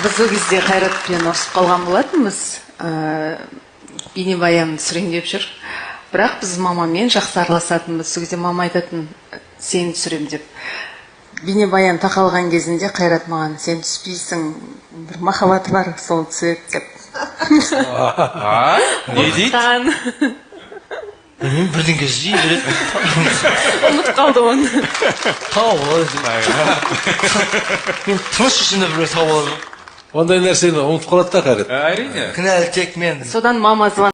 Біз ол кезде Қайратпен ұрысып қалған болатынбыз. Бейнебаян түсірейін деп жүр. Бірақ біз мамамен жақсы араласатынбыз. Сол кезде мама айтатын, сені түсірем деп. Бейнебаян тақалған кезінде Қайрат маған, сен түспейсің, бір махаббаты бар, сол түседі деп. Не дейді? Мен бірдеңке іздей береді. Ұмытып қалды оны. Тауып алады. Мен тыныш ішімде біреу тауып аламын. Ондай нәрсені ұмытып қалады да Қайрат. Әрине. Кінәлі тек мен. Содан мама звонды.